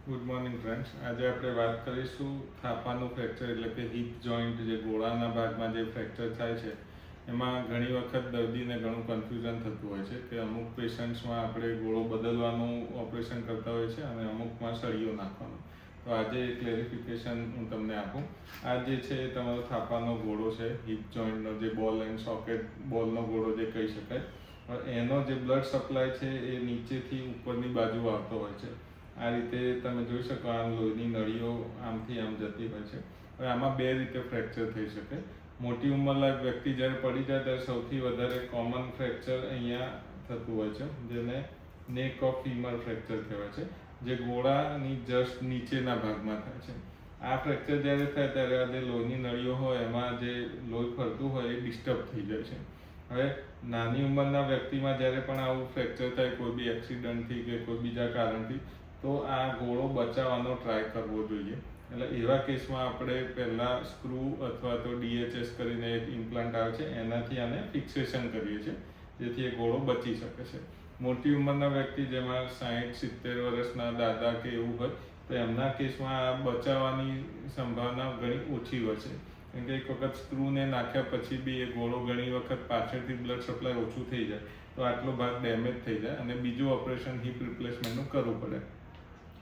Good morning friends. આજે આપણે વાત કરીશું થાપાનું ફ્રેક્ચર એટલે કે હિપ જોઈન્ટ, જે ગોળાના ભાગમાં જે ફ્રેક્ચર થાય છે એમાં ઘણી વખત દર્દીને ઘણું કન્ફ્યુઝન થતું હોય છે કે અમુક પેશન્ટ્સમાં આપણે ગોળો બદલવાનું ઓપરેશન કરતા હોય છે અને અમુકમાં સળીઓ નાખવાનો. તો આજે ક્લેરિફિકેશન હું તમને આપું. આ જે છે એ તમારો થાપાનો ગોળો છે, હિપ જોઈન્ટનો જે બોલ એન્ડ સોકેટ બોલનો ગોળો જે કહી શકાય. એનો જે બ્લડ સપ્લાય છે એ નીચેથી ઉપરની બાજુ આવતો હોય છે. આ રીતે તમે જોઈ શકો, આમ લોહીની નળીઓ આમથી આમ જતી હોય છે. હવે આમાં બે રીતે ફ્રેક્ચર થઈ શકે. મોટી ઉંમરલાયક વ્યક્તિ જ્યારે પડી જાય ત્યારે સૌથી વધારે કોમન ફ્રેક્ચર અહીંયા થતું હોય છે, જેને નેક ઓફ ફીમર ફ્રેક્ચર કહેવાય છે, જે ગોળાની જસ્ટ નીચેના ભાગમાં થાય છે. આ ફ્રેક્ચર જ્યારે થાય ત્યારે આ જે લોહીની નળીઓ હોય એમાં જે લોહી ફરતું હોય એ ડિસ્ટર્બ થઈ જાય છે. હવે નાની ઉંમરના વ્યક્તિમાં જ્યારે પણ આવું ફ્રેક્ચર થાય, કોઈ બી એક્સિડન્ટથી કે કોઈ બીજા કારણથી, તો આ ગોળો બચાવવાનો ટ્રાય કરવો જોઈએ. એટલે એવા કેસમાં આપણે પહેલાં સ્ક્રૂ અથવા તો DHS કરીને એક ઇમ્પ્લાન્ટ આવે છે, એનાથી આને ફિક્સેશન કરીએ છીએ, જેથી એ ગોળો બચી શકે છે. મોટી ઉંમરના વ્યક્તિ, જેમાં 60-70 વર્ષના દાદા કે એવું હોય, તો એમના કેસમાં આ બચાવવાની સંભાવના ઘણી ઓછી હોય છે. કેમ કે એક વખત સ્ક્રૂને નાખ્યા પછી બી એ ગોળો ઘણી વખત પાછળથી બ્લડ સપ્લાય ઓછું થઈ જાય તો આટલો ભાગ ડેમેજ થઈ જાય અને બીજું ઓપરેશન હિપ રિપ્લેસમેન્ટનું કરવું પડે.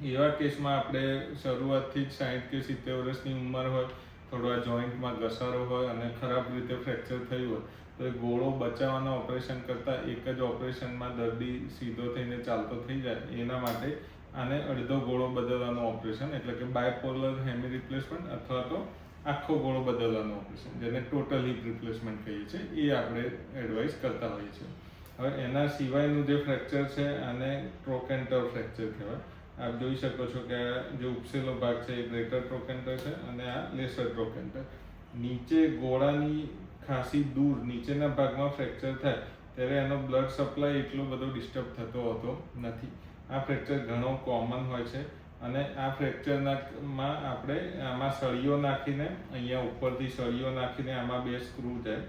એવા કેસમાં આપણે શરૂઆતથી જ 60 કે 70 વર્ષની ઉંમર હોય, થોડો આ જોઈન્ટમાં ઘસારો હોય અને ખરાબ રીતે ફ્રેક્ચર થયું હોય, તો એ ગોળો બચાવવાના ઓપરેશન કરતાં એક જ ઓપરેશનમાં દર્દી સીધો થઈને ચાલતો થઈ જાય, એના માટે આને અડધો ગોળો બદલવાનું ઓપરેશન એટલે કે બાયપોલર હેમી રિપ્લેસમેન્ટ અથવા તો આખો ગોળો બદલવાનું ઓપરેશન, જેને ટોટલ હિપ રિપ્લેસમેન્ટ કહીએ છીએ, એ આપણે એડવાઇસ કરતા હોઈએ છીએ. હવે એના સિવાયનું જે ફ્રેક્ચર છે આને ટ્રોકેન્ટર ફ્રેક્ચર કહેવાય. આપ જોઈ શકો છો કે આ જે ઉપસેલો ભાગ છે એ ગ્રેટર ટ્રોકેન્ટર છે અને આ લેસર ટ્રોકેન્ટર. નીચે ગોળાની ખાસી દૂર નીચેના ભાગમાં ફ્રેક્ચર થાય ત્યારે એનો બ્લડ સપ્લાય એટલો બધો ડિસ્ટર્બ થતો હોતો નથી. આ ફ્રેક્ચર ઘણો કોમન હોય છે અને આ ફ્રેક્ચરમાં આપણે આમાં સળીઓ નાખીને, અહીંયા ઉપરથી સળીઓ નાખીને આમાં બે સ્ક્રૂ જાય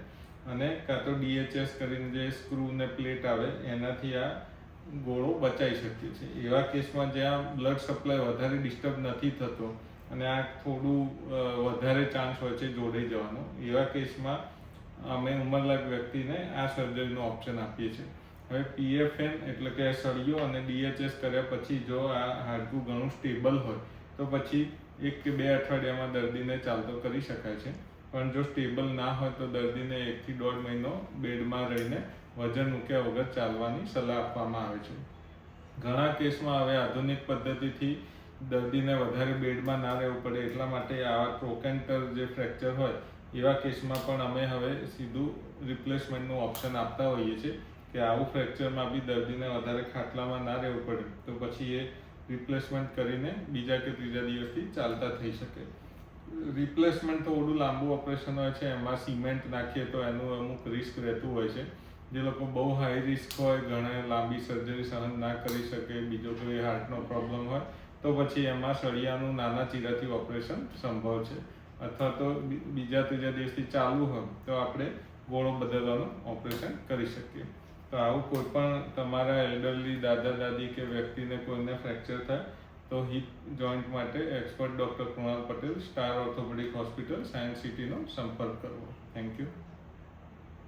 અને કાં તો DHS કરીને જે સ્ક્રૂ ને પ્લેટ આવે એનાથી આ ગોળો બચાવી શકીએ છીએ. એવા કેસમાં જ્યાં બ્લડ સપ્લાય વધારે ડિસ્ટર્બ નથી થતો અને આ થોડું વધારે ચાન્સ હોય છે જોડાઈ જવાનો, એવા કેસમાં અમે ઉંમરલાયક વ્યક્તિને આ સર્જરીનો ઓપ્શન આપીએ છીએ. હવે PFN એટલે કે સળીઓ અને DHS કર્યા પછી જો આ હાડકું ઘણું સ્ટેબલ હોય તો પછી 1 કે 2 અઠવાડિયામાં દર્દીને ચાલતો કરી શકાય છે. પણ જો સ્ટેબલ ના હોય તો દર્દીને 1 થી 1.5 મહિનો બેડમાં રહીને વજન મૂક્યા વગર ચાલવાની સલાહ આપવામાં આવે છે. ઘણા કેસમાં હવે આધુનિક પદ્ધતિથી દર્દીને વધારે બેડમાં ના રહેવું પડે એટલા માટે આવા ટ્રોકેન્ટર જે ફ્રેક્ચર હોય એવા કેસમાં પણ અમે હવે સીધું રિપ્લેસમેન્ટનું ઓપ્શન આપતા હોઈએ છીએ કે આવું ફ્રેક્ચરમાં બી દર્દીને વધારે ખાટલામાં ના રહેવું પડે તો પછી એ રિપ્લેસમેન્ટ કરીને બીજા કે ત્રીજા દિવસથી ચાલતા થઈ શકે. રિપ્લેસમેન્ટ થોડું લાંબુ ઓપરેશન હોય છે, એમાં સિમેન્ટ નાખીએ તો એનું અમુક રિસ્ક રહેતું હોય છે. જે લોકો બહુ હાઈ રિસ્ક હોય, ઘણા લાંબી સર્જરી સહન ના કરી શકે, બીજો કોઈ હાર્ટનો પ્રોબ્લેમ હોય, તો પછી એમાં સળિયાનું નાના ચીરાથી ઓપરેશન સંભવ છે. અથવા તો બીજા ત્રીજા દિવસથી ચાલુ હોય તો આપણે ગોળો બદલવાનું ઓપરેશન કરી શકીએ. તો આવું કોઈ પણ તમારા એલ્ડરલી દાદા દાદી કે વ્યક્તિને કોઈને ફ્રેક્ચર થાય તો હિપ જોઈન્ટ માટે expert doctor Krunal Patel, star orthopedic hospital, science સિટીનો સંપર્ક કરવો. Thank you.